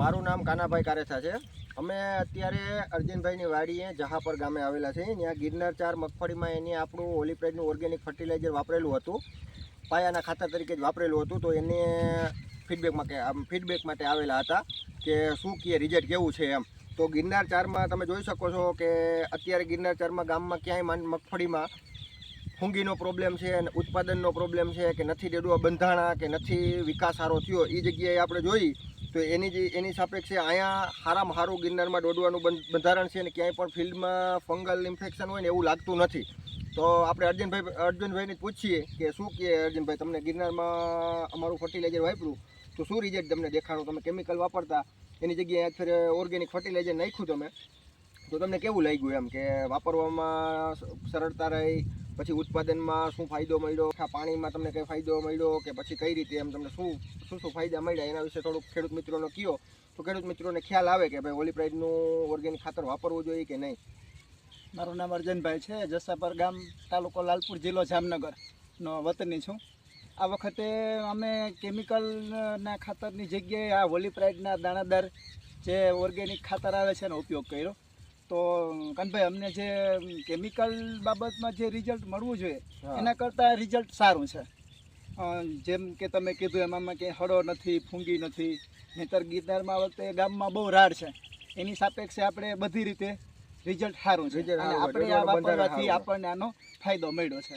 મારું નામ કાનાભાઈ કારેસા છે। અમે અત્યારે અર્જુનભાઈની વાડીએ જહાપર ગામે આવેલા છે। ત્યાં ગિરનાર 4 મગફળીમાં એની આપણું ઓલિપ્રાઇડનું ઓર્ગેનિક ફર્ટિલાઇઝર વાપરેલું હતું, પાયાના ખાતર તરીકે જ વાપરેલું હતું। તો એને ફીડબેક માટે આવેલા હતા કે શું કે રિઝલ્ટ કેવું છે એમ। તો ગિરનાર 4માં તમે જોઈ શકો છો કે અત્યારે ગિરનાર 4માં ગામમાં ક્યાંય મગફળીમાં ફૂંગીનો પ્રોબ્લેમ છે અને ઉત્પાદનનો પ્રોબ્લેમ છે કે નથી ડેડવા બંધાણા કે નથી વિકાસ સારો થયો, એ જગ્યાએ આપણે જોઈ તો એની સાપેક્ષે અહીંયા સારામાં સારું ગિરનારમાં દોડવાનું બંધારણ છે અને ક્યાંય પણ ફિલ્ડમાં ફંગલ ઇન્ફેક્શન હોય ને એવું લાગતું નથી। તો આપણે અર્જુનભાઈને પૂછીએ કે શું કહે અર્જુનભાઈ, તમને ગિરનારમાં અમારું ફર્ટિલાઇઝર વાપર્યું તો શું રિઝલ્ટ તમને દેખાણું? તમે કેમિકલ વાપરતા એની જગ્યાએ અત્યારે ઓર્ગેનિક ફર્ટિલાઇઝર નાખ્યું તમે, તો તમને કેવું લાગ્યું એમ કે વાપરવામાં સરળતા રહી, પછી ઉત્પાદનમાં શું ફાયદો મળ્યો, પાણીમાં તમને કંઈ ફાયદો મળ્યો કે પછી કઈ રીતે એમ તમને શું ફાયદા મળ્યા એના વિશે થોડુંક ખેડૂત મિત્રોને કહો તો ખેડૂત મિત્રોને ખ્યાલ આવે કે ભાઈ ઓલિપ્રાઇડનું ઓર્ગેનિક ખાતર વાપરવું જોઈએ કે નહીં। મારું નામ અર્જુનભાઈ છે, જસાપર ગામ, તાલુકો લાલપુર, જિલ્લો જામનગરનો વતની છું। આ વખતે અમે કેમિકલના ખાતરની જગ્યાએ આ ઓલિપ્રાઇડના દાણાદાર જે ઓર્ગેનિક ખાતર આવે છે એનો ઉપયોગ કર્યો। તો કાનભાઈ, અમને જે કેમિકલ બાબતમાં જે રિઝલ્ટ મળવું જોઈએ એના કરતાં રિઝલ્ટ સારું છે। જેમ કે તમે કીધું એમાં કંઈ હળો નથી, ફૂંગી નથી, નહીંતર ગિરનારમાં વખતે ગામમાં બહુ રાડ છે, એની સાપેક્ષે આપણે બધી રીતે રિઝલ્ટ સારું છે અને આપણે આ વાપરવાથી આપણને આનો ફાયદો મળ્યો છે।